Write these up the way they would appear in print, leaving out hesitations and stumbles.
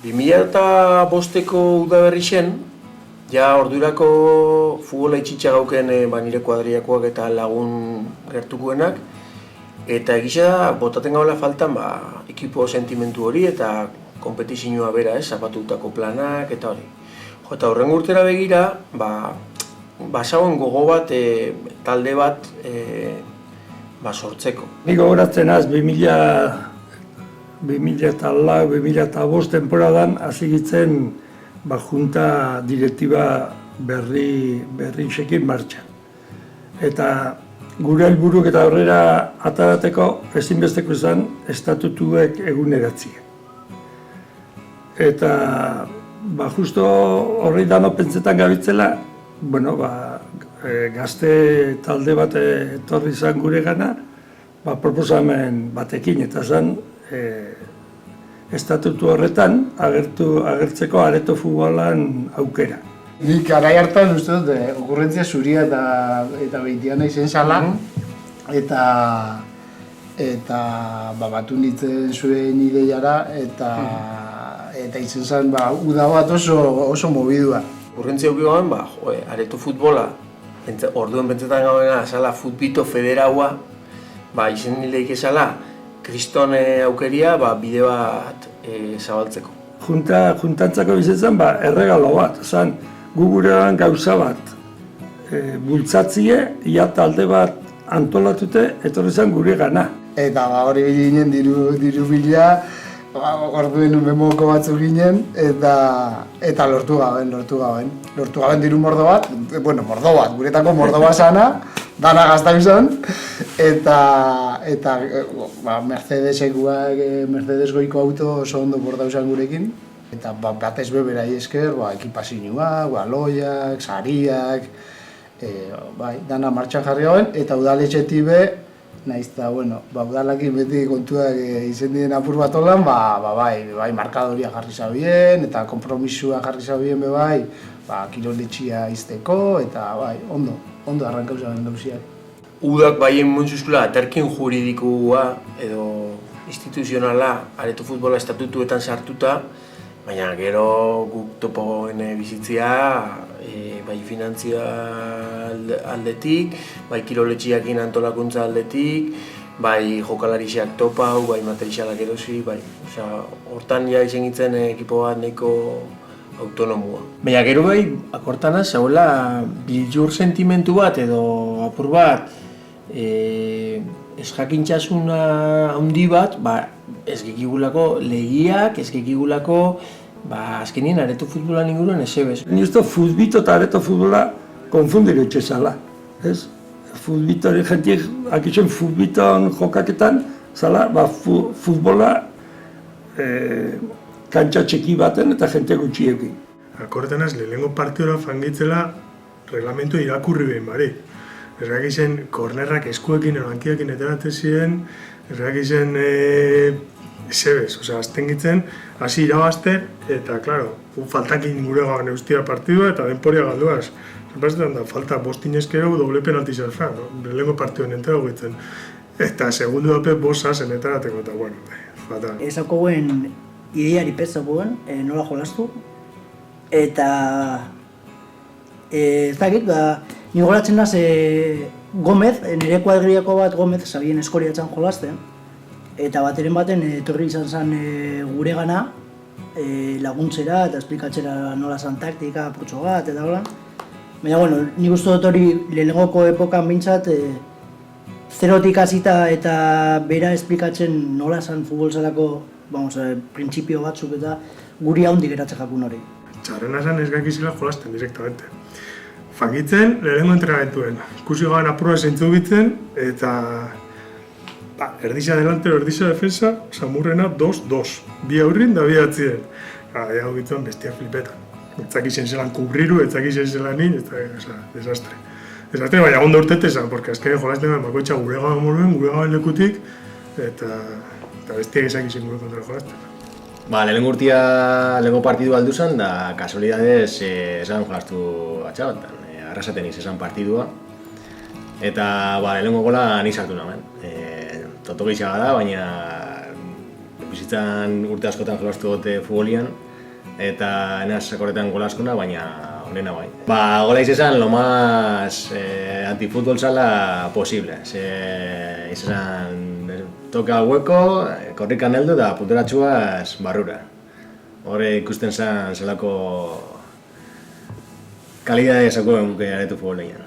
2005ko udaberri zen, ja ordurako futbola itxitxa gauken nire kuadriakoak eta lagun gertukoenak, eta egisa botaten gaula faltan ekipo sentimentu hori eta kompetizioa bera, zapatutako planak eta hori. Eta horren urtera begira, basauen gogo bat, talde bat sortzeko. Nik gogoratzen az 2004-2005 temporadan hasi gitzen junta direktiba berri xekin martxan. Eta gure helburuk eta horrera atarateko ezinbesteko izan estatutuek eguneratzea. Eta justo horri dano pentsetan gabitzela, gazte talde bat etorri izan gure gana, proposamen batekin eta zen estatutu horretan agertzeko areto futbolan aukera. Nik garai hartan uste dut okurrentzia zuria eta behitiana izen zala, eta batu nintzen zuen ideiara eta izen zen uda bat oso mobidua. Okurrentzia hukikoan, areto futbola, orduen pentsetan gaudena, zala futbito federaua, izen nileik ezala, kriston aukeria bide bat zabaltzeko. Juntantzako bizitzen erregalo bat, zan gu gurean gauza bat bultzatzie, ia talde bat antolatute etorri zen gure gana. Eta hori ginen diru bila, orduen memoko batzuk ginen, eta lortu gaben. Lortu gaben diru mordo bat, guretako mordo bat sana, dana gazta izan, eta Mercedes goiko auto oso ondo borda izan gurekin, eta batez beberai esker, ekipazioa, loiak, sariak, dana martxan jarri gaben, eta udaletxetik be, nahiz eta, udalakin beti kontuak izen diren apur bat olan, markadoria jarri zabien, eta kompromisua jarri zabien kiroletxia izteko, eta ondo arrankau zaben gauziak. Udak baien montzuzkula aterkin juridikua edo instituzionala areto futbola estatutuetan sartuta, baina gero guk topoen bizitzia, bai finantzia aldetik, bai kiroletxiakin antolakuntza aldetik, bai jokalarixak topau, bai materialak erosi, hortan ja izen gitzen ekipo bat nahiko autonomua. Baina gero akortana zauela biljur sentimentu bat edo apur bat ezjakintxasuna handi bat, ez gekigulako legiak, ez gekigulako azkenien areto futbolan inguruan esebez. Ni uste futbito eta areto futbola konfundiru etxezala. Futbito hori jentiek, akitzen futbiton jokaketan, zala, futbola kantxa txeki baten eta jente gutxiekin. Akortan az, lehenengo partidora fangitzela reglamentu irakurri behin bari. Errak izen kornerrak eskuekin, erankiakin eteratzen ziren, errak izen esebez, azten gitzen, hasi irabazten, eta, klaro, faltakin gure gaban eustia partidua eta denporia galduaz. Zerpazetan da, falta bostinezkero doble penalti zerfran, lehenengo partiduen entera guitzen. Eta segundu dape bosazen etarateko, eta, fatal. Ezako guen ideiari peza guen, nola jolastu, eta ez dakit, ni goratzen naz Gomez, nire kuadriako bat Gomez zabien eskoriatzen jolasten, eta bateren baten etorri izan zen gure gana, laguntzera eta esplikatzera nola zan taktika, putxo bat, eta hola. Baina, nik uste dut hori lehenengoko epokan bintzat, zerotik hasita eta bera esplikatzen nola zan futbolzarako, printzipio batzuk eta guri haundi geratzen jakun hori. Txarrena zen ez gaikizela jolasten direktamente. Fangitzen, lehenengo entrenatuen. Ikusi gaben apurua zeintzu bitzen, eta erdisa delantero, erdisa defensa, samurrena 2-2. Bi aurrin da bi atzien. Hau gituen bestia flipetan. Etzakizen zelan kubriru, etzakizen zelan nin, desastre. Desastre, baina ondo urtetezan, porque azkenean jolazten gaben bakoitza gure gaben moruen, gure gaben lekutik, eta bestiak ezakizen gure kontra jolazten. Lehenengo urtia lehenengo partidu aldu zen, da kasualidadez esan jolastu atxabantan. Arrasaten izan partidua. Eta lehenengo gola ni sartu namen. Toto gehiago da, baina bizitzan urte askotan jolastu gote futbolian. eta enaz korretan golaskuna, baina honena bai. Ba, gola izan lo más antifutbol zala posible. Izan toca al hueco, korrikan heldu da punturatxuaz barrura. Horre ikusten zen zelako kalidade esako eguke aretu futbolean.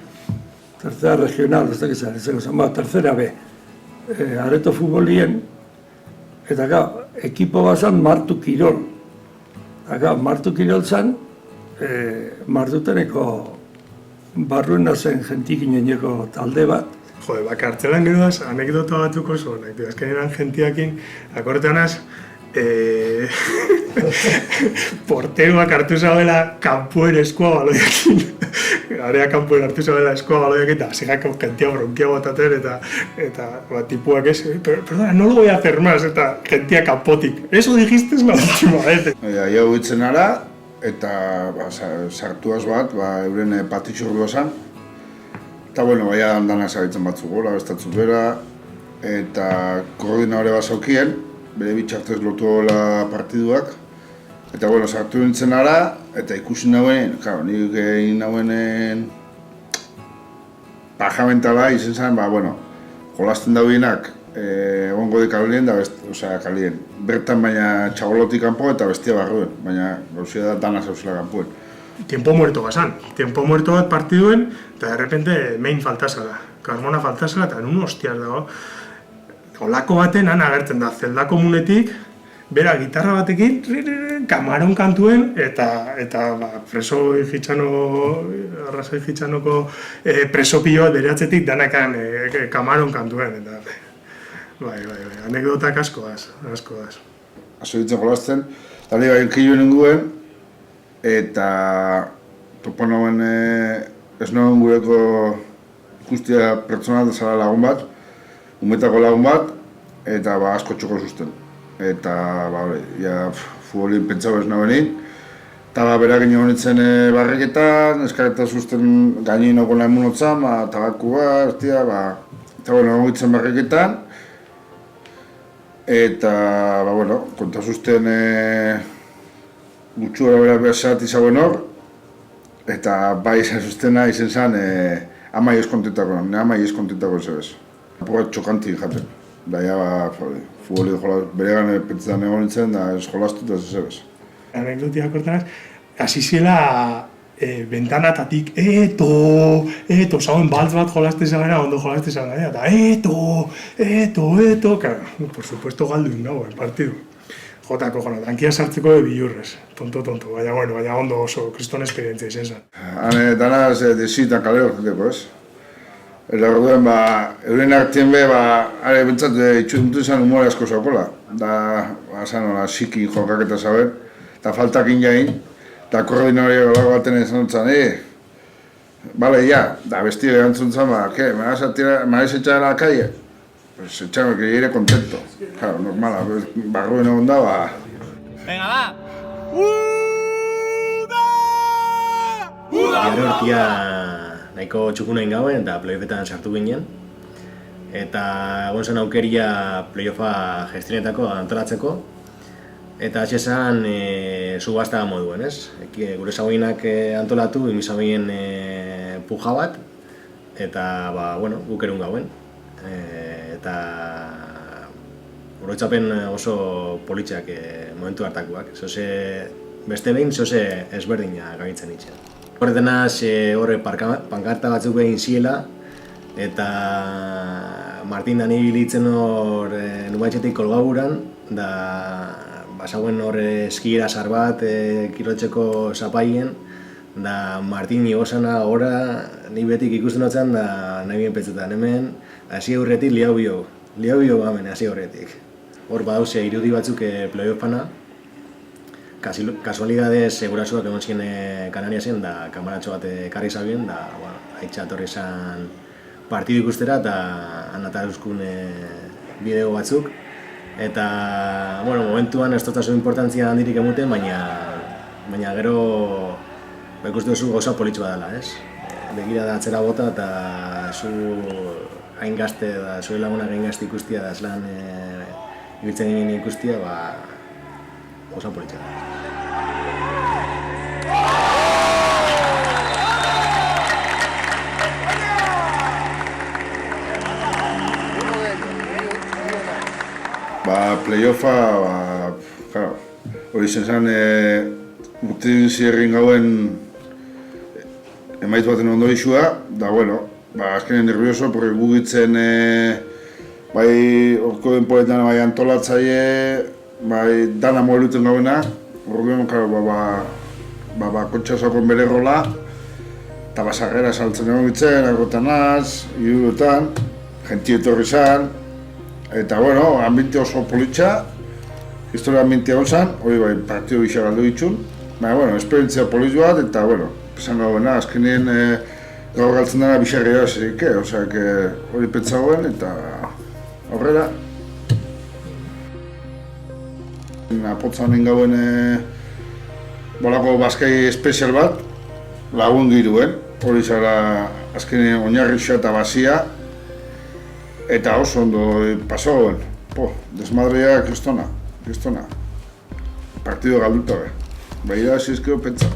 Tercera regional, ez dakizan, izango zen, tercera B. Areto futbolien, eta gau, ekipo bazan Martu Kirol. Eta gau, Martu Kirol zen, Martuteneko barruena zen jentik inoneko talde bat. Jode, kartzelan geroaz, anekdota batzuk oso, azkenean jentiakin, akorretanaz, porteroak hartu zabela kanpoen eskua baloiakin. Area kanpoen hartu zabela eskua baloiakin, eta segako jentia bronkia botaten, eta tipuak ez, perdona, no lo voy a hacer más, eta jentia kanpotik. Eso dijiste la última vez. Jau hitzen ara, eta sartuaz bat, euren patitxurdu esan. Eta bueno, baina dana zabitzen batzuk gola, bestatzuk bera, eta koordinadore bat zaukien, bere bitxartez lotu gola partiduak. Eta bueno, sartu nintzen ara, eta ikusi nauen, nik egin nauen pajamentala izen zen, jolasten daudenak egongo di kalien, kalien. Bertan baina txagolotik kanpo eta bestia barruen, baina gauzia da dana zauzela kanpoen. Tiempo muerto basan. Tiempo muerto bat partiduen, eta de repente main faltasala. Carmona faltasala, eta nun hostiaz dago. Olako baten han agertzen da, zelda komunetik, bera gitarra batekin, kamaron kantuen, eta preso arrazoi hitxanoko preso piloa beratzetik danakan kamaron kantuen. Bai, anekdotak asko daz. Azo ditzen jolazten, eta nahi bain kiluen ninguen, eta topo nagoen ez nagoen gureko ikustia pertsonal zara lagun bat, umetako lagun bat, eta asko txoko zuzten. Eta futbolin pentsau ez nagoenin, eta berak egin nintzen barriketan, eskareta zuzten gainin okon nahi munotzan, tabakua, eta egon gitzen barriketan, eta konta zuzten gutxura bera behar izagoen hor, eta bai izan zuztena izen zen amai eskontentako, amai eskontentako ez ebez. Apurat txokanti jaten, da futboli bere gane pentsetan egon nintzen, da ez jolastu eta ez ebez. Anekdotia kortanaz, hasi ziela bentanatatik, eto, zauen baltz bat jolaste zagana, ondo jolaste zagana, eta eto, por supuesto galdu indago, partidu. Jotako jona, tankia sartzeko bilurrez, tonto, baina ondo oso kriston esperientzia izan zen. Hane, danaz desitan kalero zeteko, ez? Eta orduen, euren artien be, are bentsat itxutuntu izan humore asko zaukola. Da, siki jokak eta zaber, eta faltakin jain, eta koordinari golago baten izan dutzen, bale, ja, da besti egantzun zen, me vas a echar a la calle? Pues echame, que iré contento. Claro, normala, barruen egon da, Venga, va! Gero hortia nahiko txukunain gauen eta playoffetan sartu ginen. Eta egon zen aukeria playoffa gestionetako antolatzeko. Eta hasi esan subasta moduen, ez? Gure zagoinak antolatu, imizabien puja bat. Eta, guk erun gauen. Eta oroitzapen oso politxak momentu hartakoak. Beste behin, ezberdina gabitzen itxen. Horretenaz horre pankarta batzuk egin ziela, eta Martin Dani bilitzen hor nubaitxetik kolgaburan, da basauen hor eskiera zar bat kiroltzeko zapaien, da Martin igozana gora, ni betik ikusten notzen, da nahi bien petzetan hemen, hasi aurretik liau bio gamen hasi aurretik. Hor badauzea irudi batzuk playoffana, kasualidadez gurasuak egon ziren Kanariasen, da kamaratxo bat ekarri zabien, da haitxa torri esan partidu ikustera, eta anataruzkun bideo batzuk. Eta, momentuan ez dut importantzia handirik emuten, baina gero ikustu duzu gauza politxo bat dela, ez? Begira da atzera bota eta zu hain gazte, zure lagunak hain gazte ikustia, da zelan ibiltzen ginen ikustia, gauza politxo da. playoffa, claro, hori zen urtin zierrin gauen emaitu baten ondo isua, da, bueno, azkenean nervioso, porque gugitzen, bai, orko denporetan bai antolatzaile, bai, dana moeluten gauena, orduan, claro, kontxa zakon bere rola, eta basarrera saltzen egon gitzen, agotanaz, irurutan, jentie etorri zan, eta, bueno, ambiente oso politxa, historia ambientea gontzan, hori bai, partidu gisa galdu ditxun, baina, bueno, esperientzia poliz bat, eta, bueno, esan gauen, azkenien gaur galtzen dena bisarri da zerik, osea, hori pentsa gauen, eta aurrera. Apotza honen gauen bolako baskai espezial bat, lagun giruen, hori zara azkenien oinarritxoa eta bazia, eta oso ondo paso gauen. Desmadrea kristona. Partido galduta be. Baina zizkeo pentsa.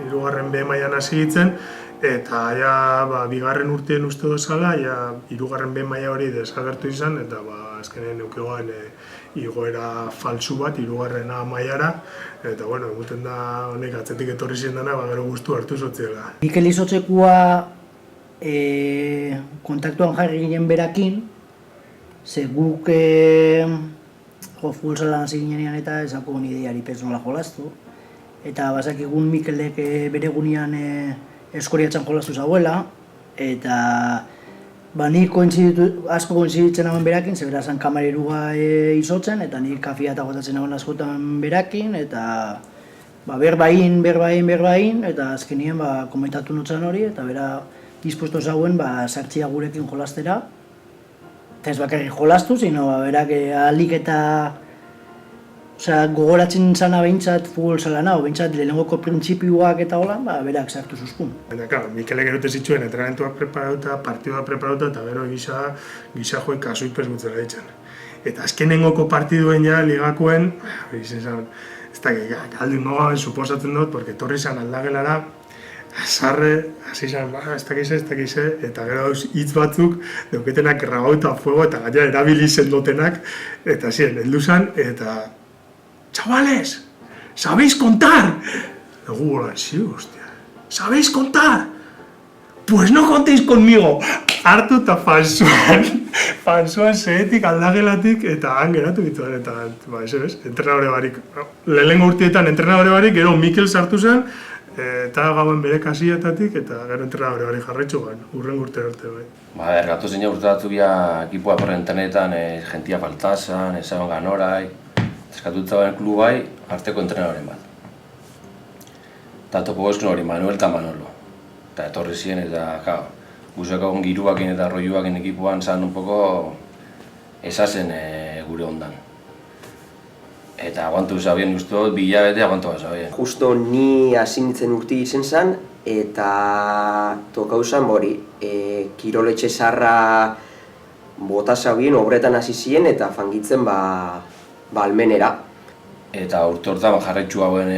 Hirugarren B mailan hasi gitzen, eta ja, bigarren urtean uste dozala, ja, hirugarren B maila hori desagertu izan, eta azkenen neukegoen igoera falsu bat, hirugarren A mailara, eta, bueno, eguten da honek atzetik etorri ziren dena, gero guztu hartu zotziela. Mikel Izotxekua kontaktuan jarri ginen berakin, ze guk futbolan hasi ginean eta ezako ideiari pez nola jolastu. Eta bazakigun Mikelek bere gunean Eskoriatzen jolastu zauela, eta nik asko kointziditzen hauen berakin, ze berazan kamareruga izotzen, eta nik kafia eta gotatzen hauen askotan berakin, eta berbain, eta azkenien komentatu notzen hori, eta bera dispuesto zauen sartzia gurekin jolastera. Eta ez bakarrik jolastu, sino berak ahalik eta gogoratzen zana behintzat futbol zelana, o behintzat lehenengoko printzipioak eta hola, berak sartu zuzkun. Baina, claro, Mikelek erute zituen entrenamentuak preparauta, partidua preparauta, eta gero gisa joek kasuik pesgutzela ditzen. Eta azkenengoko partiduen ja, ligakoen, ez da, galdu nogaben suposatzen dut, porque etorri zan aldagelara, azarre, hasi zan, ez dakize, eta gero hitz batzuk, dauketenak erragauta fuego, eta gaina erabili sendotenak, eta ziren, heldu zan, eta chavales, ¿sabéis contar? Luego, sí, hostia, ¿sabéis contar? Pues no contéis conmigo. Hartu eta falsuan zeetik aldagelatik eta han geratu dituen, eta entrenadore barik. Lehenengo urteetan entrenadore barik, gero Mikel sartu zen, eta gauen bere kasietatik, eta gero entrenadore barik jarraitzu gain, urren urte arte bai. Gatu zen urte batzuk ja ekipoa por internetan, jentia faltazan, ezagon ganorai, eskatutza baren klubai, arteko entrenadoren bat. Eta topo gozken hori, Manuel eta Manolo. Eta etorri ziren eta, guztiak giruakin eta rolluakin ekipuan zan un poco esazen gure ondan. Eta aguantu zabien guztu, bilabete aguantu zabien. Justo ni hasi nintzen urti izen zen, eta tokau zen hori, kiroletxe zarra bota zabien, obretan hasi ziren eta fangitzen almenera. Eta urte horretan jarraitxu hauen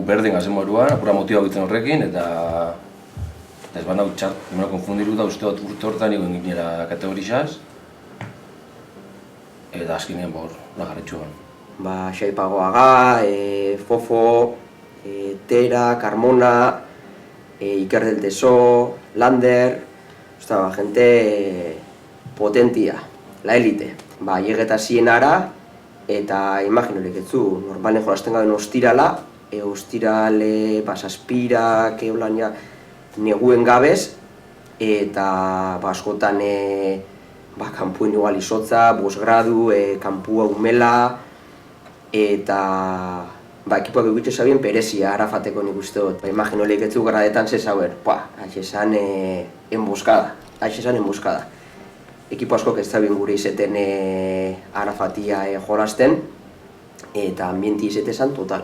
berdin gazen moruan, apura motiba egiten horrekin, eta ez ban hau txart, primero konfundiru da uste dut urte horretan egon ginera kategorizaz, eta azkenean jarraitxu hauen. Xaipagoaga, Fofo, Tera, Carmona, Iker del Teso, Lander, gente potentia, la élite. Llegeta zienara, eta imagino leketzu, normalen jolasten gaben ostirala, ostirale, saspirak, holan ja, neguen gabez, eta askotan kanpuen igual izotza, 5 gradu, kanpua umela, eta ekipoak egitxe zabien perezia Arafateko nik uste dut. Imagino leketzu gradetan zezauer, haixesan emboscada. Ekipo askok ez zabien gure izeten Arafatia jolasten, eta ambienti izetezan total.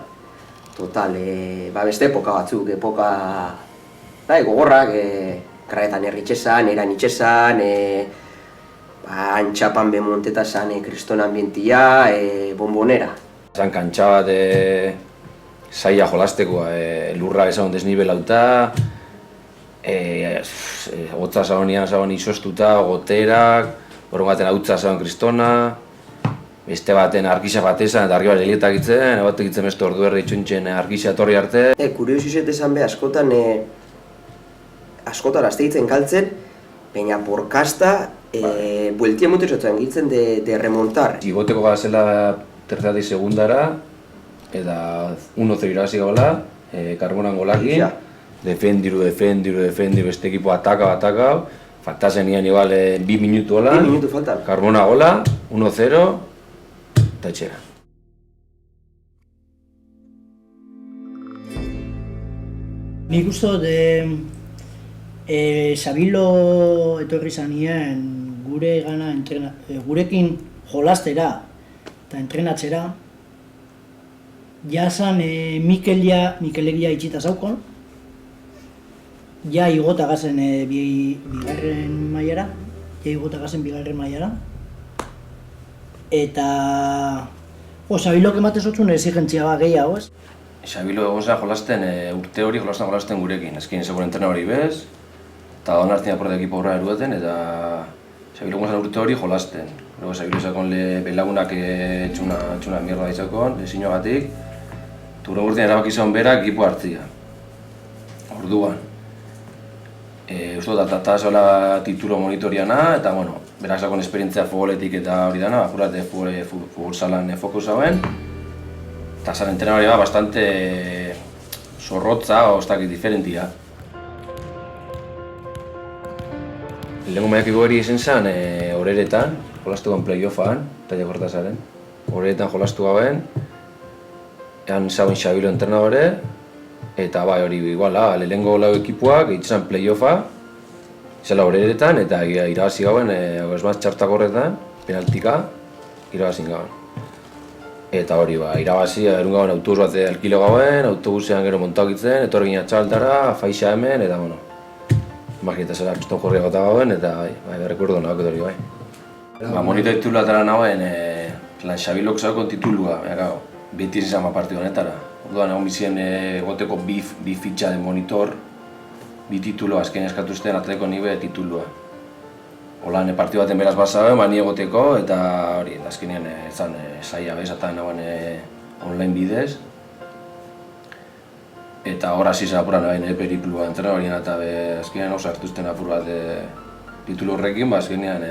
Beste epoka batzuk, gogorrak, gradetan erritxezan, eran itxezan, antxapan bemonteta zan kriston ambientia, bombonera. Zan kantxa bat zaila jolasteko, lurra ezagun desnibelauta, hotza zagoen izostuta, goterak, horren baten hautza zagoen kristona, beste baten arkisa batezan eta argi bat helietak itzen, bat egitzen beste ordu erdi itxuntxen arkisa etorri arte. Kuriosizet esan be, askotan azteitzen galtzen, baina porkasta, bueltia motezotzen giltzen de remontar. Igoteko gazela terzatik segundara, eta 1-0 irabazi gaula, Karbonan golakin, defendiru, beste ekipo ataka, faltazen nian igual 2 minutu hola, 2 minutu falta. Karbona gola, 1-0, eta etxera. Nik uste dut, Sabilo etorri zanien gurekin jolastera eta entrenatzera, jazan Mikelegia itxita zaukon, ja igota gazen bigarren mailara, eta Sabilok ematen zotzun exigentzia bat gehiago, ez? Sabilo egon zen jolasten, urte hori jolasten gurekin, ezkin zegoen entrena hori bez, eta hon hartzen aporde ekipo horra erueten, eta Sabilo egon zen urte hori jolasten. Luego Sabilo zakon belagunak txuna mierda ditzakon, lezinoagatik, eta urtean erabaki zaun berak ekipo hartzia. Orduan. Uste dut, eta zola titulo monitoriana, eta bueno, berak zakon esperientzia futboletik eta hori dana, apurate futbol salan fokus hauen, eta zan entrenadori bat bastante zorrotza o ez dakit diferentia. Lehenko mailako hori izan zen Oreretan, jolastu gauen playoffan, eta jakortazaren. Oreretan jolastu gauen, ean zauen Sabilo entrenadore, eta bai hori iguala, lehenko lau ekipuak egiten playoffa, zela Oreretan, eta irabazi gauen, ez bat txartak horretan, penaltika, irabazin gauen. Eta hori irabazi, erun gauen autobus bat alkilo gauen, autobusean gero montak itzen, etorri gina txaltara, faixa hemen, eta bueno, imagineta zela piston jorria gota gauen, eta berrekurdo nahak etorri bai. Monitor titulatara nagoen, Sabilok zaukon titulua, beti izan partidu honetara. Orduan egon bizien goteko bi fitxa de monitor, bi titulo, azken eskatuzten atleko nibe titulua. Holan partidu baten beraz bazabe, mani egoteko, eta hori, azkenean ezan saia bezatan nagoen online bidez. Eta hor hasi zen apuran nagoen periplua entzera horien eta azkenean oso hartuzten apur bat titulu horrekin, azkenean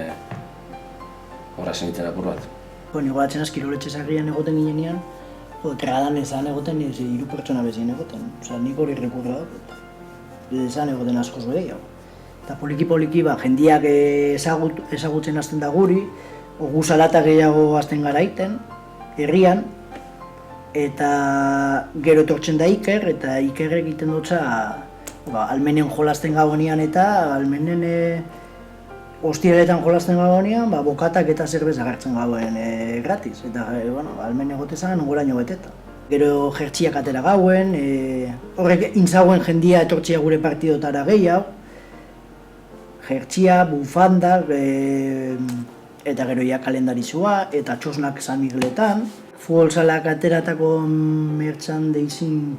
hor hasi nintzen apur bat. Nigoatzen az, kiroletxe zarrian egoten ginean, tregadan ezan egoten, hiru pertsona bezien egoten. Nik hori rekurra dut, ezan egoten askoz gehiago. Eta poliki jendiak ezagutzen hasten da guri, guzalata gehiago hasten gara iten, herrian, eta gero etortzen da Iker, eta Iker egiten dutza almenen jolasten gagonean eta almenen hostialetan jolasten gagonean, bokatak eta zerbeza gartzen gauen gratis, eta almen egotezan goraino beteta. Gero jertxiak atera gauen, horrek intzagoen jendia etortzia gure partidotara gehiago, jertxia, bufandak, eta gero ja kalendarizua, eta txosnak San Migueletan. Futbol salak ateratako merchandising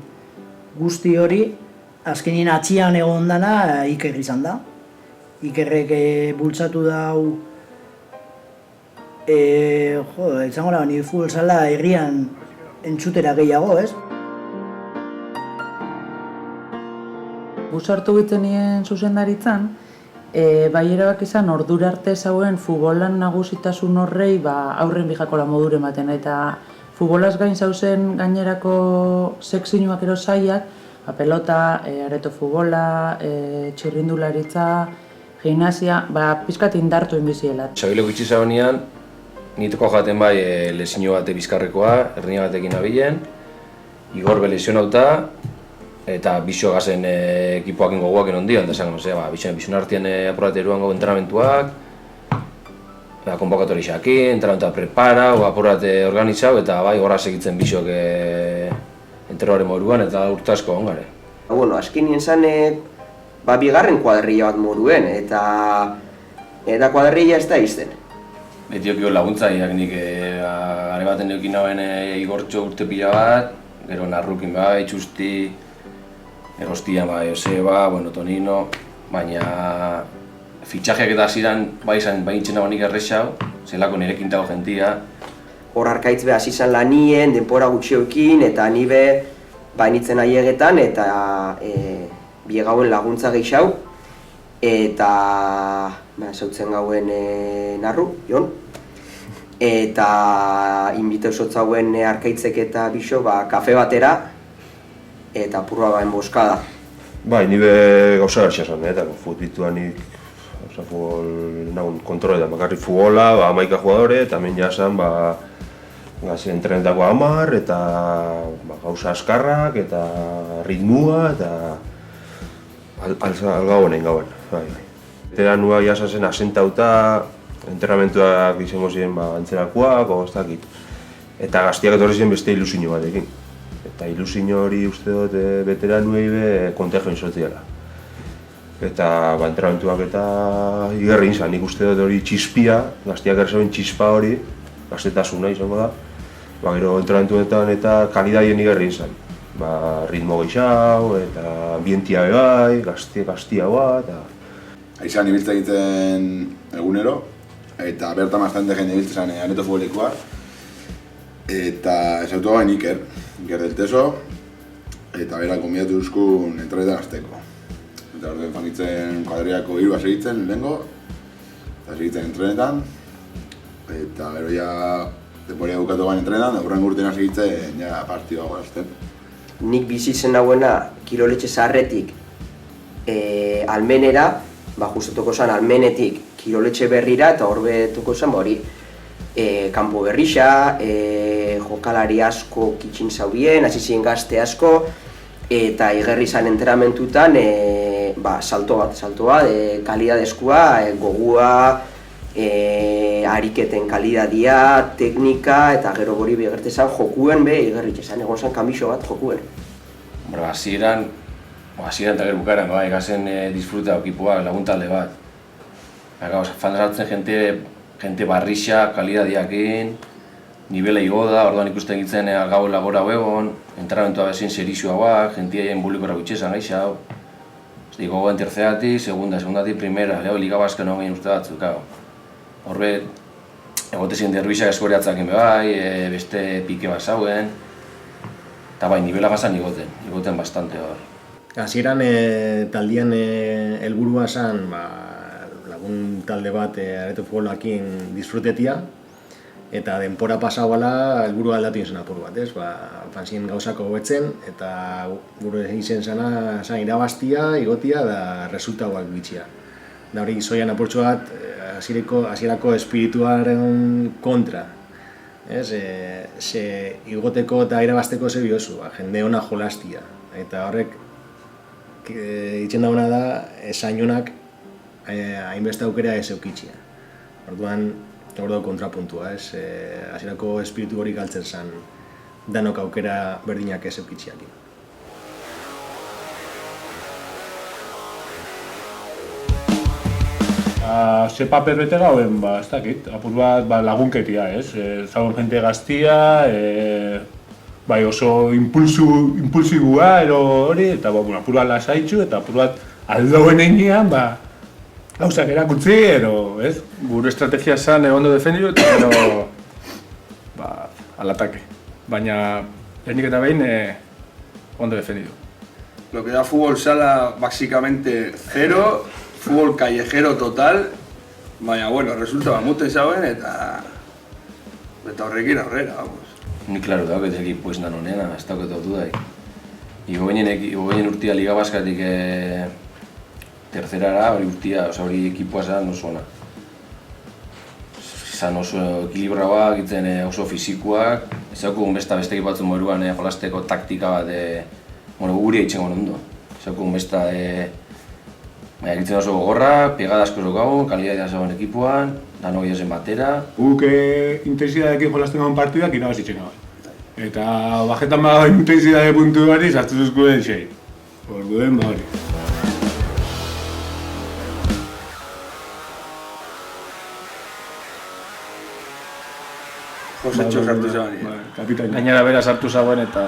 guzti hori, azkenien atxian egon dana Iker izan da. Ikerrek bultzatu dau, izango da, nire futbol sala herrian entzutera gehiago, ez? Sartu egiten nien zuzendaritzan, bai erabak izan ordura arte zauen futbolan nagusitasun horrei aurren bijakola modure ematen, eta futbolaz gain zauzen gainerako sekzinuak ero zaiak, pelota, areto futbola, txirrindularitza, gimnasia, pizkat indartu inbiziela. Sabilok itxi zagoenean, niteko jaten bai lesio bate bizkarrekoa, hernia batekin abilen, Igor be lesionauta, eta biso gazen ekipoakin gogoaken ondian, eta esan, bisoen artean apurate eruango entrenamentuak, konbokatori xakin, entrenamentua prepara, apurate organizau, eta bai horra segitzen bisok enteroaren moduan, eta urte asko ongare. Azkenien zan, bigarren kuadrilla bat moduen, eta kuadrilla ez da izten. Beti okio laguntzaiak nik gare baten eukin nauen Igortxo urte pila bat, gero Narrukin bai, Txusti, Erostian bai, Joseba, Tonino, baina fitxajeak eta hasieran bai itxena banik errexau, zelako nirekin dago jentia. Hor Arkaitz be hasi izan lanien, denbora gutxioekin, eta ni be bainitzen aiegetan, eta biegauen laguntza gehiago, eta zautzen gauen narru, Jon. Eta inbiteu zotzauen Arkaitzek eta Bixo kafe batera, eta purua bain boskada. Bai, nire gauza gartxa esan, eta futbituan nik futbol nagun kontroletan, bakarrik futbola, 11 jugadore, eta hemen jasan, gazi entrenetako 10, eta gauza askarrak, eta ritmua, eta algauen egin gauen. Veteranua jasan zen asentauta, entrenamentuak izango ziren antzerakoak, o ez dakit. Eta gaztiak etorri ziren beste ilusio batekin. Eta ilusio hori uste dut veteranuei be kontegioen sortziala. Eta entrenamentuak eta igerri izan, nik uste dut hori txispia, gaztiak errezaben txispa hori, gaztetasuna izango da. Gero entrenamentuetan eta kalidadien igerri izan. Ritmo gehiago, eta ambientia bebai, gaztia bat. Aizan ibiltza egiten egunero, eta bertan bastante jende ibiltzen areto futbolikoa. Eta esautu gain Iker del Teso, eta bera konbidatu duzkun entrenetan azteko. Eta orduen fanitzen kuadriako 3 segitzen lehengo, eta segitzen entrenetan. Eta gero ja temporia bukatu gain entrenetan, aurren urtena segitzen ja partidua gorazten. Nik bizi zen nagoena Kiroletxe Zaharretik Almenera, justatuko zen Almenetik Kiroletxe Berrira, eta horbe tuko zen hori kanpo berrixa, jokalari asko kitxin zaubien, hasi ziren gazte asko, eta igerri zen enteramentutan salto bat, kalidadezkoa, gogua, ariketen kalidadia, teknika, eta gero gori begertu zen jokuen igerritxe zen, egon zen kamixo bat jokuen. Hasieran eta gero bukaeran, gazen disfruta ekipoak, laguntalde bat. Faltatzen jente barrixa, kalidadiakin, nivela igo da, orduan ikusten egitzen gauela gora egon, entrenamentua bezin serizioa bat, jentiaien bulikora gutxezan gaixau. Gogoen terceatik, segundatik, primera, Liga Baska non egin uste batzuk. Horbe, egote ziren derbixak eskuariatzakin bebai, beste pike bat zauen, eta bai, nivela gazan igoten bastante hor. Hasieran taldean helburua zen lagun talde bat areto futbolakin disfrutetia, eta denpora pasauala helburua aldatu zen apur bat, fanzien gauzako hobetzen, eta gure egin zena irabaztia, igotia da resultatuak bitxia. Da hori zoian apurtxo bat hasierako espirituaren kontra. Ze igoteko eta irabazteko ze biozu, jende ona jolastia. Eta horrek itzen dauna da esainunak hainbeste aukera ez eukitxia. Orduan, hor dago kontrapuntua, hasierako espiritu hori galtzen zen danok aukera berdinak ez eukitxiakin. Ze paper bete gauen, ez dakit, apur bat lagunketia, zauen jente gaztia, bai oso impulsibua ero hori, eta apur bat lasaitxu, eta apur bat aldoen eginean, gauzak erakutzi, ez? Gure estrategia zen ondo defendidu, eta gero, alatake. Baina, lehenik eta behin, ondo defendidu. Lo que da fútbol sala, básicamente cero, fútbol callejero total, baina, bueno, resulta mamuten zauen eta horrekin aurrera, vamos. Ni klaro dago, ez ekipo izan honena, ez daukot hau dudai. Igoinen urtia Liga Baskatik tercerara, hori urtia, hori ekipoa zan oso ona. Zan oso ekilibragoak, oso fizikoak, ez daukun beste ekipatzen moruan jolasteko taktika bat, guri eitzen gono ondo. Ez daukun beste egitzen oso gogorra, pegada asko zokagun, kalidadea zagoen ekipoan, dano gehiazen batera. Guk intensidadekin jolasten gauen partidak irabazitzen gauen. Eta bajetan intensidade puntu bari sartu zuzkuden xei. Orduen hori. Josetxo sartu zagoen. Gainera bera sartu zagoen eta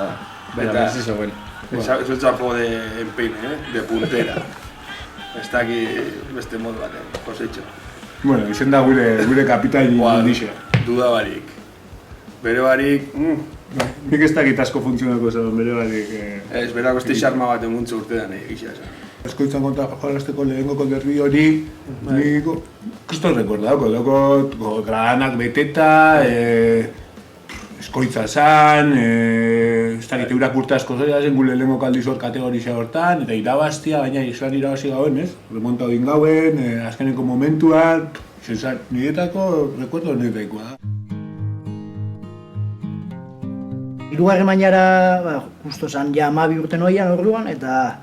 bera berzi zagoen. Eso es un juego de empeine, de puntera. ez daki beste modu baten, Josetxo. Bueno, izen da gure kapitain indixe. Duda barik. Bere barik... Nik ez dakit asko funtzionako zen, bere barik... Ez, berako este xarma bat emuntzu urtean egizia zen. Eskoitzan kontra jolasteko lehenko derbi hori, nik kriston rekordauko, dakot gradanak beteta, eskoitza zan, ez dakit eurak urte asko zera zen gure lehenko kaldiz hor kategorizia hortan, eta irabaztia, baina izan irabazi gauen, ez? Remonta odin gauen, azkeneko momentuan, izan niretako rekuerdo honetaikoa da. Hirugarren mailara, justo zan, ja 12 urte noian orduan, eta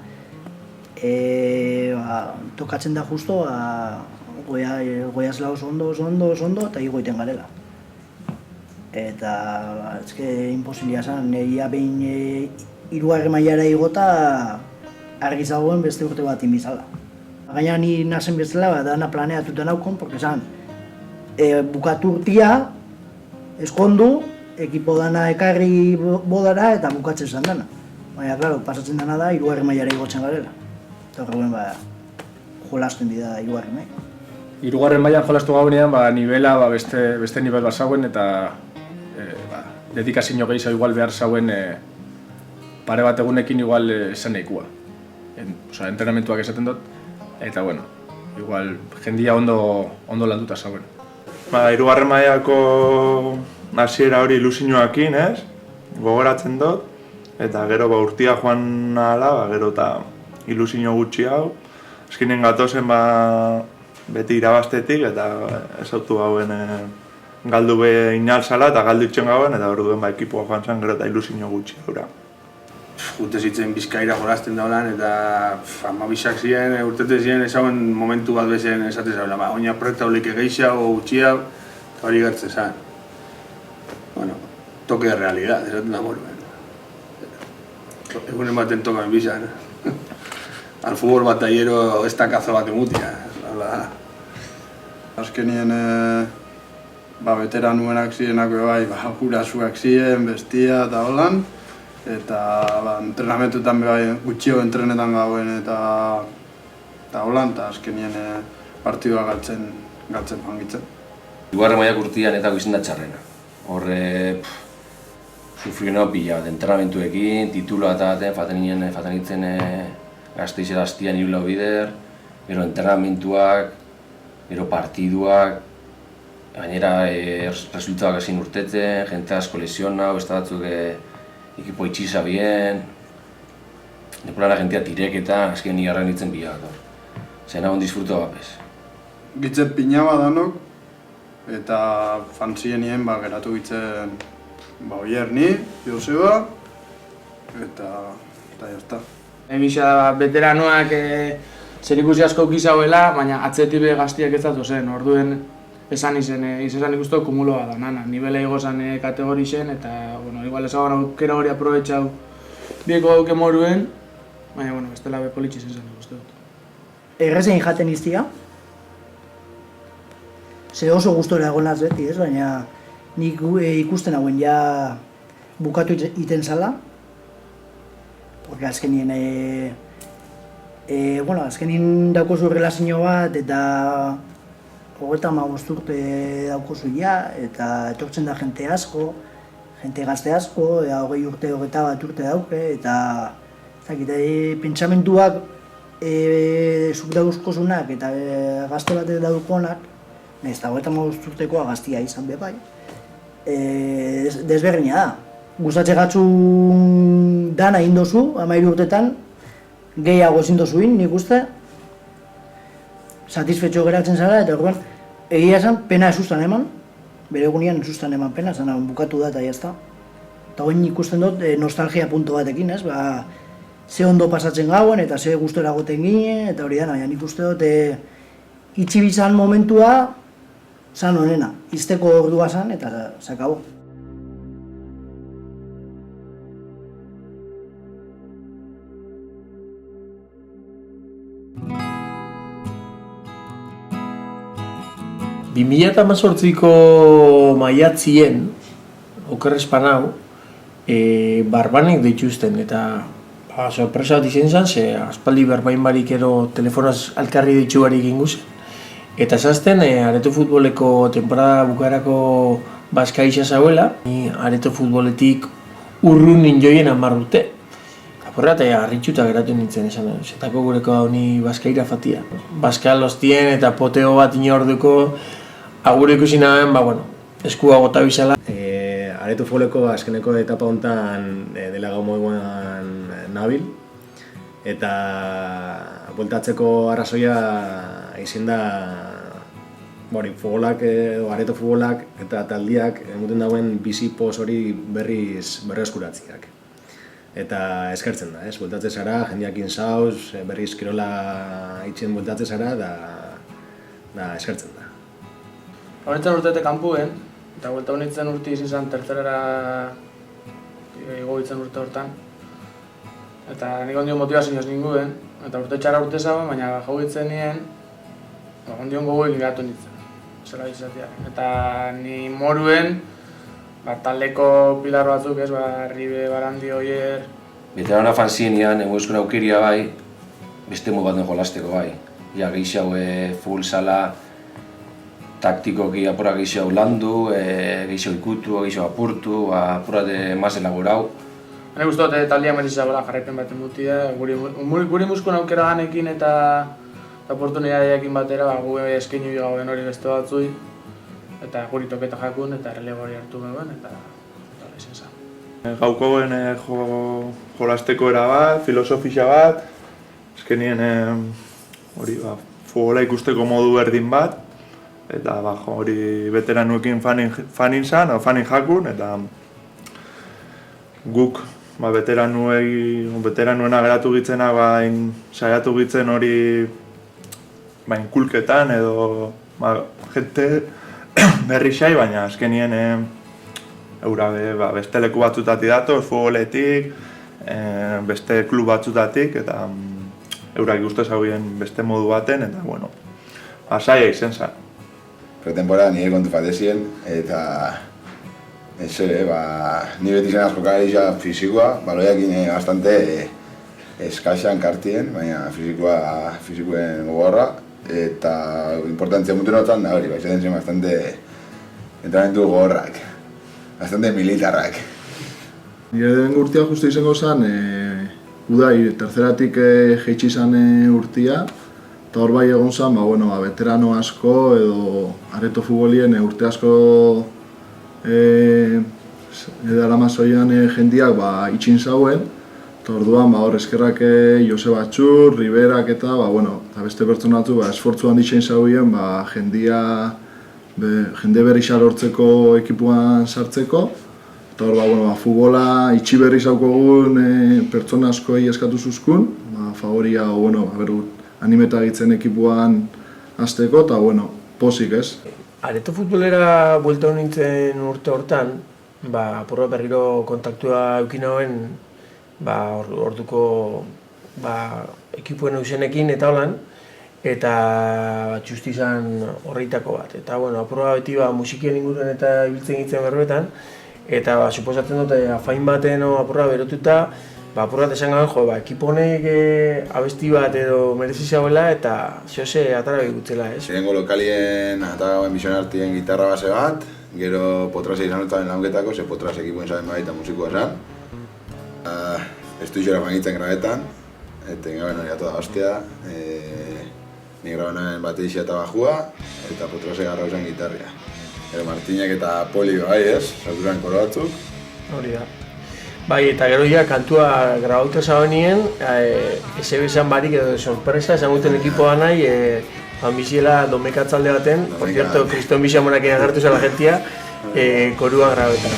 tokatzen da justo, goiaz lauz ondo, eta igoiten garela. Eta, ezke, imposilia zan, ia behin hirugarren mailara igota argi zagoen beste urte bat inbizala. Gaina ni nazen bezala, dana planeatuta naukon, porque zan, bukatu urtia, eskondu, ekipo dana ekarri bodara eta bukatzen zen dana. Baina, klaro, pasatzen dana da, hirugarren mailara igotzen garela. Eta horren, jolasten dira hirugarren maila. Hirugarren mailan jolastu gaunean, nivela beste nivel bat zauen eta dedikazio gehiago igual behar zauen pare bat egunekin igual esan nahikoa. Entrenamentuak esaten dut, eta bueno, igual jendia ondo landuta zauen. Hirugarren mailako hasiera hori ilusioakin, ez? Gogoratzen dut, eta gero urtia joan nahala, gero eta ilusio gutxi hau. Azkenen gatozen beti irabaztetik, eta ezautu gauen galdu behin alzala eta galdu itxen gauen, eta orduen ekipoa joan zen gero eta ilusio gutxi haura. Gute zitzen Bizkaira jolazten daulan, eta amabisak ziren, urtete ziren ezauen momentu bat bezen esatez zaula, oina proiekta holik egeixia o gutxia, eta hori gertzen zen. Bueno, toque de realidad, esaten da morben. Egunen baten toka enbizan. Al fútbol batallero ez takazo bat emutia. Azkenien veteranuenak zirenako bai, gurasuak ziren, bestia eta holan. Eta entrenamentuetan gutxio entrenetan gauen eta holan, eta azkenien partidua galtzen joan. Hirugarren mailak urtean eta izan da txarrena. Horre, sufrien hau pila bat, entrenamentuekin, titula eta faten nintzen Gasteiz hastian 3 bider, gero entrenamentuak, gero partiduak, gainera resultatuak ezin urtetzen, jente asko lesiona, beste batzuk ekipo itxiza bien, depulara jentea tireketan, azken nigarra nintzen bila bat. Zer nagoen disfrutu bapes. Gitzen pina bat danok, eta fantzien nien geratu gitzen Oierni, Joseba, eta jazta. Emisa da veteranoak zer ikusi asko ukizauela, baina atzetik be gaztiak ez datu zen, orduen esan ikustu kumuloa da, nana. Nibela igo zen kategorixen, eta, bueno, igual ezagoan aukera hori aprobetxau bieko hauke moruen, baina, bueno, bestela be politxiz esan ikustu dut. Errezein jaten iztia? Ze oso gustora egonaz beti, ez? Baina nik ikusten hauen ja bukatu iten zala. Porque azkenien, azkenien daukozu relazio bat eta 35 urte daukozu ja, eta etortzen da jente asko, jente gazte asko, 20 urte, 21 urte dauke, eta pentsamentuak zuk dauzkozunak eta gazte bat daukonak, ez da 35 urtekoa gaztia izan be bai, desberdina da. Gustatze gatzun dana egin dozu, 13 urtetan, gehiago ezin dozuin, nik uste, satisfetxo geratzen zara, eta orduan, egia esan, pena ezustan eman, bere egunean ezustan eman pena, zena bukatu da eta jazta. Eta hori ikusten dut nostalgia punto batekin, ez, ze ondo pasatzen gauen eta ze gustora goten ginen, eta hori dana, nik uste dut itxibizan momentua zan honena, izteko ordua zan eta zakabo. Bi 2018ko maiatzien, oker espanau, barbanek dituzten eta Sorpresa bat izan zen, ze aspaldi berbain barik ero telefonaz alkarri ditxu barik inguzen. Eta esazten, areto futboleko temporada bukarako Baskaisa zauela, ni areto futboletik urrun ninjoien 10 urte. Aporrat, harritxuta geratu nintzen esan, zetako gureko hau ni Baskaira fatia. Baskal hostien eta poteo bat inorduko agure ikusi nahen, eskua gota bizala. Areto futboleko azkeneko etapa hontan dela gau moduan nabil. Eta bueltatzeko arrazoia izin da futbolak edo areto futbolak eta taldiak emuten dauen bizi poz hori berreskuratziak. Eta eskertzen da, bueltatze zara, jendeakin zauz, berriz kirola itxen bueltatze zara, da eskertzen da. Horretzen urteete kanpuen, eta buelta honitzen urte izin zen tertzerara igoitzen urte hortan. Eta nik ondion motivazioz ninguen, eta urte txara urte zauen, baina jogitzen nien, ondion gogoekin gatu nintzen, zela izateak. Eta ni moruen, taldeko pilar batzuk ez, Ribe, Barandi, Oier... Veterana fanzinean, egoizkun aukeria bai, beste modu baten jolasteko bai. Ja, gehiago full sala, taktikoki apura gehiago landu, gehiago ikutu, gehiago apurtu, apurate mas elaborau. Hane guztot, taldia merizabela jarraipen baten dutia, guri muskun aukera ganekin eta oportunitateekin batera, gu eskaini gauen hori beste batzui, eta guri toketa jakun eta relego hori hartu behuen, eta izan zen. Gaukoen jolasteko era bat, filosofia bat, azkenien futbola ikusteko modu berdin bat, eta hori veteranuekin fanin zan, fanin jakun, eta guk veteranuena geratu gitzena saiatu gitzen hori kulketan edo jente berri xai, baina azkenien eura beste leku batzutatik datoz, futboletik, beste klub batzutatik, eta eurak guztez hauen beste modu baten, eta asaia izen zen. Pretemporada nire kontu fatezien, eta ni beti zen asko kagariza fizikoa, baloiakin bastante eskaxan kartien, baina fizikoen gogorra, eta importantzia mutu notan da hori, izaten zen bastante entrenamentu gogorrak, bastante militarrak. Nire den urtea justu izango zen, udai, terceratik jeitsi zen urtea, eta hor bai egon zen, veterano asko edo areto futbolien urte asko daramazoian jendiak itxin zauen, eta orduan hor eskerrak Joseba Txur, Riberak eta beste pertsonatu esfortzu handitzen zauen jende berri lortzeko ekipuan sartzeko, eta hor futbola itxi berri zaukogun pertsona askoi eskatu zuzkun, favoria animeta egitzen ekipuan hasteko, eta pozik ez. Areto futbolera buelta nintzen urte hortan, apurra berriro kontaktua eukin hauen orduko ekipuen eusenekin eta holan, eta justi izan horreitako bat. Eta apurra beti musikien inguruen eta ibiltzen gitzen berbetan, eta suposatzen dute afain baten apurra berotuta, apurrat esan gaben, ekipo honek abesti bat edo merezi zauela eta zehose atara bigutzela, ez? Zirengo lokalien atagauen bizionartien gitarra base bat, gero Potrase izan dutaren launketako, ze Potrase ekipuen zaben baita musikoa esan. Estuizora fangitzen grabetan, eta gaben hori atoda hostia, ni grabenaren bateixia eta bajua, eta Potrase garra usan gitarria. Gero Martinek eta Poli bai ez, sarturan koro batzuk. Hori da. Bai, eta gero kantua grabauta zauen nien, SB-san barik edo sorpresa, esan guten ekipoa nahi, biziela domekatzalde baten, por cierto, Kriston Bixamonakin agartu zela gentia, koruan grabetan.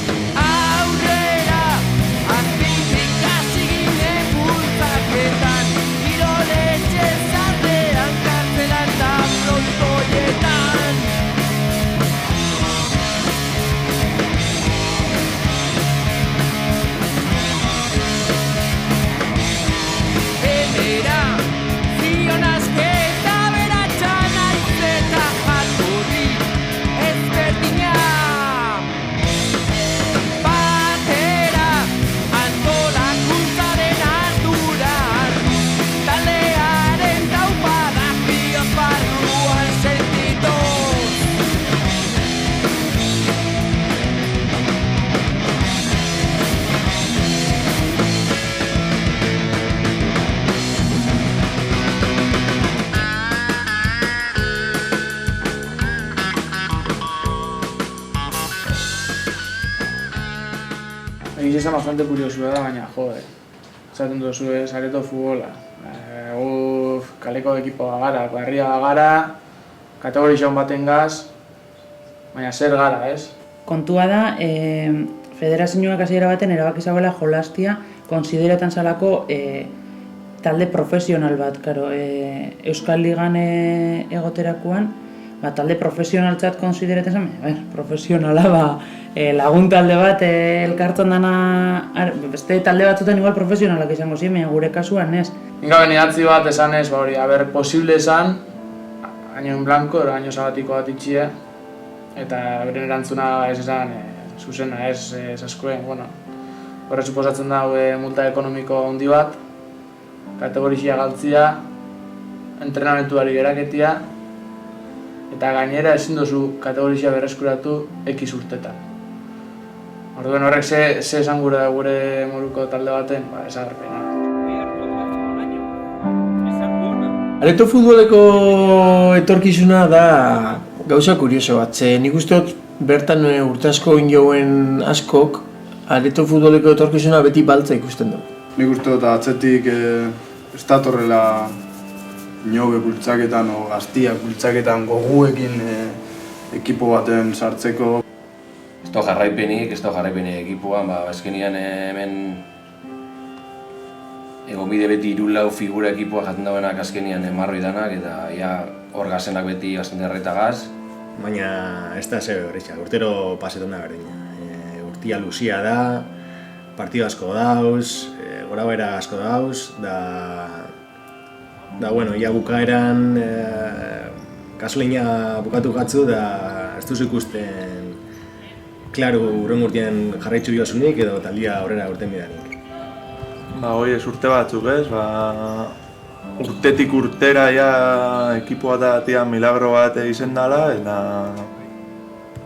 Egiz esan bastante kuriosua da, baina, jode, esaten duzu ez, Areto futbola. Kaleko ekipoa gara, herria gara, kategorizan baten gaz, baina zer gara, ez? Kontua da, federazioak hasiera baten erabaki zabela jolastia konsideratan zalako talde profesional bat, karo, Euskal Ligan egoterakoan, talde profesionaltzat konsideratzen zen, profesionala, lagun talde bat elkartzen dana, beste talde batzutan igual profesionalak izango ziren, baina gure kasuan ez. Nik haben idatzi bat esan ez, posible esan, año en blanco, año sabatiko bat itxie, eta beren erantzuna ez esan, zuzena ez askoen, horre suposatzen da multa ekonomiko handi bat, kategorizia galtzia, entrenamentuari geraketia, eta gainera ezin duzu kategorizia berreskuratu X urtetan. Orduan horrek ze esan gure moruko talde baten, esagarpena. Areto futboleko etorkizuna da gauza kurioso bat, nik uste dut bertan urte asko injoen askok Areto futboleko etorkizuna beti baltza ikusten du. Nik uste dut atzetik ez datorrela inobe bultzaketan o gaztiak bultzaketan goguekin ekipo baten sartzeko. Ez da jarraipenik ekipoan, azkenean hemen egonbide beti hiru-lau figura ekipoa jaten dauenak azkenean marroi danak eta hor gazenak beti gazten derretagaz. Baina ez da zebe horretxa, urtero pasetan da berdina. Urtia luzia da, partido asko dauz, gorabera asko dauz, ia bukaeran gasolina bukatu gatzu da ez duzu ikusten klaro urren urtean jarraitzu biosunik edo taldia aurrera urten bidanik. Hoi ez urte batzuk ez, urtetik urtera ekipoa da milagro bat izen dela eta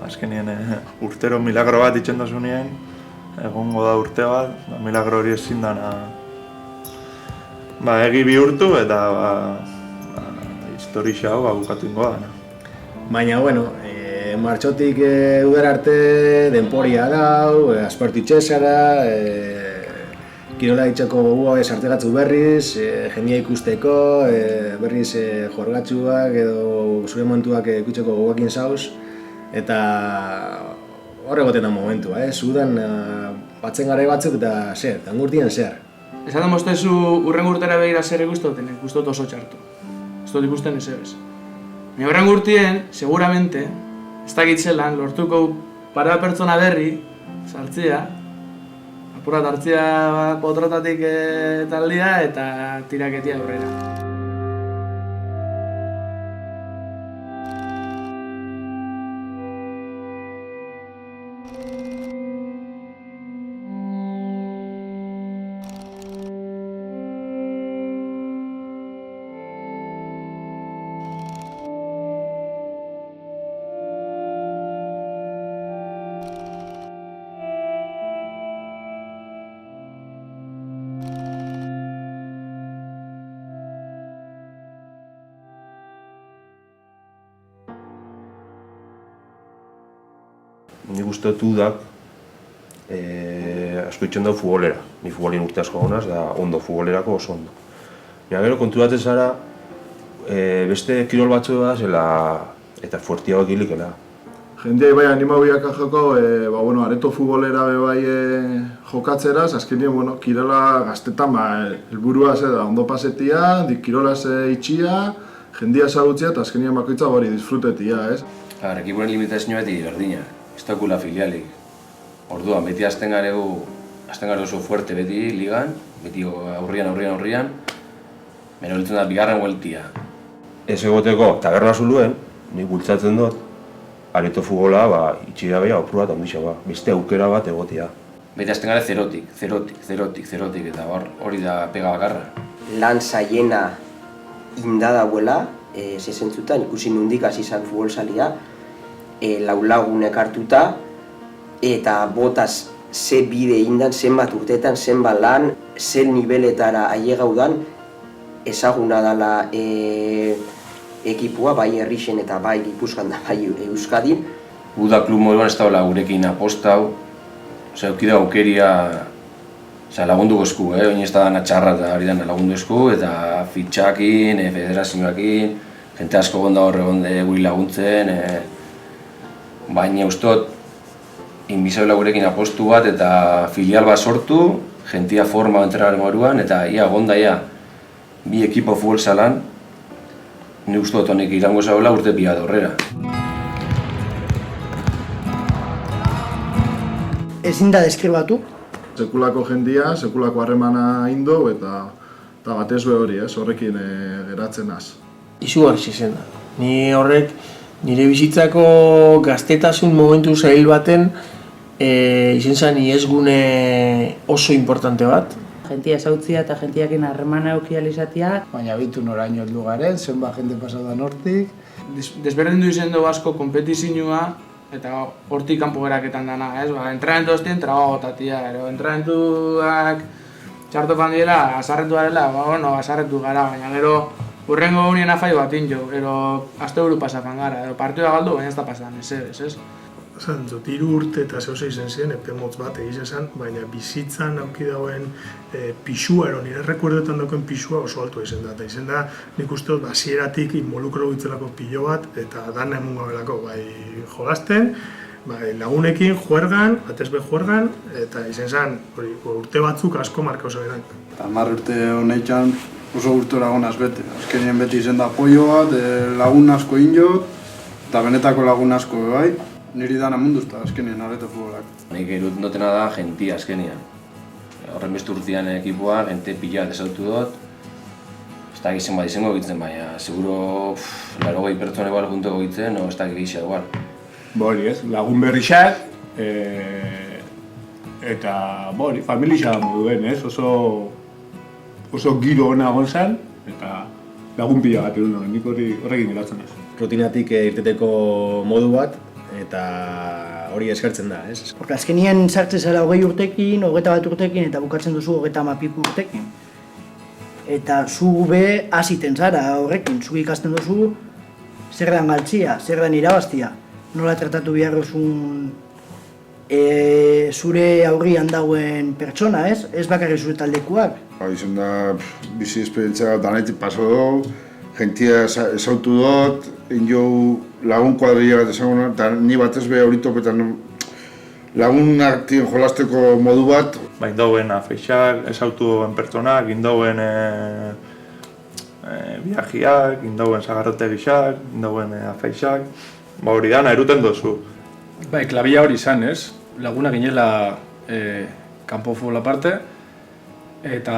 azkenien urtero milagro bat itxen dozunien egongo da urte bat, milagro hori ezin dana egi bihurtu eta historia hau bukatu ingo dana. Baina, martxotik udara arte denporia dau, aspartu itxesara, kirola itxeko gogoa sartegatzu berriz, jendia ikusteko, berriz jorgatxuak edo zure momentuak ikutzeko gogoakin zauz, eta horregoten da momentua, zudan batzen gara batzuk eta zer, tangurtien zer. Esaten bostezu urren urtera begira zer ikustoten, ikustot oso txartu. Ez dut ikusten ez ebez. Baina urren urtien, seguramente, ez dakitzelan, lortuko para pertsona berri, sartzea, apurat hartzea potrotatik taldia eta tiraketia aurrera. Nik uste dut udak asko itxen dau futbolera. Ni futbolin urte asko gonaz, da ondo futbolerako oso ondo. Baina gero konturatzen zara beste kirol batzu da zela eta fuertiago ekilikela. Jendeai bai animauiak joko, Areto futbolera bai jokatzeraz, azkenien kirola gaztetan helburua da ondo pasetia, kirola itxia, jendia ezagutzea eta azkenien bakoitza hori disfrutetia, ez? Ekiporen limitazioa beti berdina. Ez dakula filialik. Orduan, beti azten gara oso fuerte beti ligan, beti aurrian. Baina horitzen da bigarren hueltia. Ez egoteko taberna zuluen, nik bultzatzen dut, Areto futbola itxira beha opru bat ondixo beste aukera bat egotia. Beti azten gara zerotik, eta hori da pega bakarra. Lan zaiena inda dauela, zezentzutan, ikusi nundik hasi izan futbolzalia, laulagunek hartuta, eta botaz ze bide indan, zenbat urteetan, zenbat lan, zen niveletara ailegaudan, ezaguna dela ekipua, bai Herrixen eta bai Gipuzkoan da bai Euskadin. Uda klub moduan ez daula gurekin apostau, eukida aukeria lagunduko esku, oin ez da dana txarra eta hori dana lagundu esku, eta fitxakin, federazioakin, jente asko gonda horre guri laguntzen, baina ustot, inbizabela gurekin apostu bat eta filial bat sortu, jentia forma entrenaren moduan, eta ia gonda bi ekipo futbol salan, ni ustot honek irango zaula urte pila horrera. Ezin da deskribatu? Sekulako jendia, sekulako harremana indo eta batez be hori, horrekin geratzen az. Izugarri zen da. Ni horrek nire bizitzako gaztetasun momentu zail baten izen zen iezgune oso importante bat. Jentia esautzia eta jentiakin harremana eukializatia. Baina bitu noraino heldu garen, zenbat jente pasaudan hortik. Desberdindu izen dugu asko kompetizinua, eta hortik kanpo geraketan dana, ez? Entrenamentu ostien trabago gotatia, entrenamentuak txarto pandiela, azarretu garela, azarretu gara, baina gero urrengo unien afai bat injo, gero aste buru pasapan gara, partidua galdu, baina ez da pasan, ez? Zan, hiru urte eta zehose izen ziren, epe motz bat egiz esan, baina bizitzan auki dauen pixua, nire rekuerdoetan dauken pixua oso altua izen da. Eta izen da, nik uste dut, hasieratik involukro bitzelako pilo bat, eta dana emun gabelako, bai jolasten, bai lagunekin juergan, batezbe juergan, eta izen zen, urte batzuk asko marka oso beran. 10 urte honeitzan oso urtora gonaz bete. Azkenien beti izen da apoio bat, lagun asko injot, eta benetako lagun asko bai. Niri dana munduzta azkenean areto futbolak. Nik erut notena da jentia azkenean. Horren beste urtean ekipoa, gente pila bat ezautu dut. Ez da gizien bat izango gitzen, baina seguro 80 pertsona igual junteko gitzen, ez da gizia igual. Hori ez, lagun berrixak, eta familia moduen ez, oso giro hona egon zen, eta lagun pila bat egun nik horrekin geratzen ez. Rutinatik irteteko modu bat, eta hori eskartzen da, ez? Porque azkenien sartzen zara 20 urtekin, 21 urtekin, eta bukatzen duzu 30 urtekin. Eta zu be hasiten zara horrekin, zu ikasten duzu zer dan galtzia, zer dan irabaztia. Nola tratatu behar duzun zure aurrian dauen pertsona, ez? Ez bakarrik zure taldekuak. Izan da, bizi esperientzia danetik paso dugu, jentia esautu dut, lagun kuadrilla bat esango, eta ni batez be horitopetan lagun artien jolasteko modu bat. Indauen afeixak, esautu duen pertsonak, indauen viajiak, indauen sagarrotegixak, indauen afeixak, hori dana eruten dozu. Klabia hori izan, ez? Laguna ginela kanpo futbol aparte, eta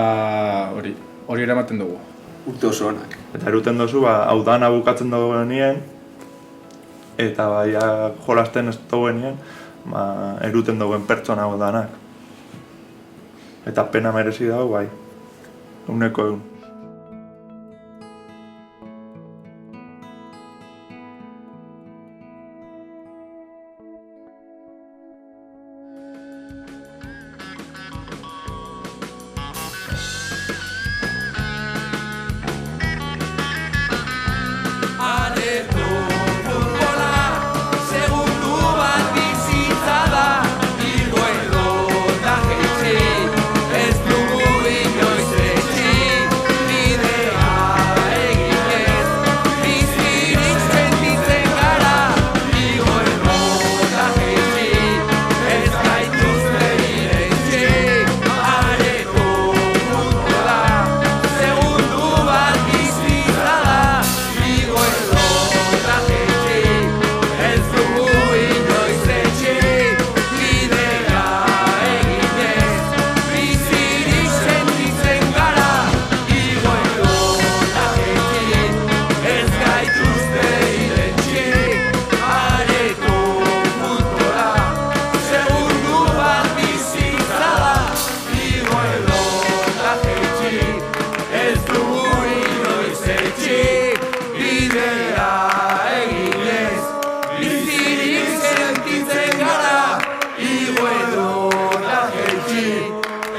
hori eramaten dugu. Urte oso honak. Eta eruten dozu, hau dana bukatzen duenien, eta jolasten ez duenien, eruten duen pertsona hau danak. Eta pena merezi dago, bai, uneko egun.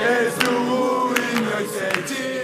Ez dugu inoiz etxi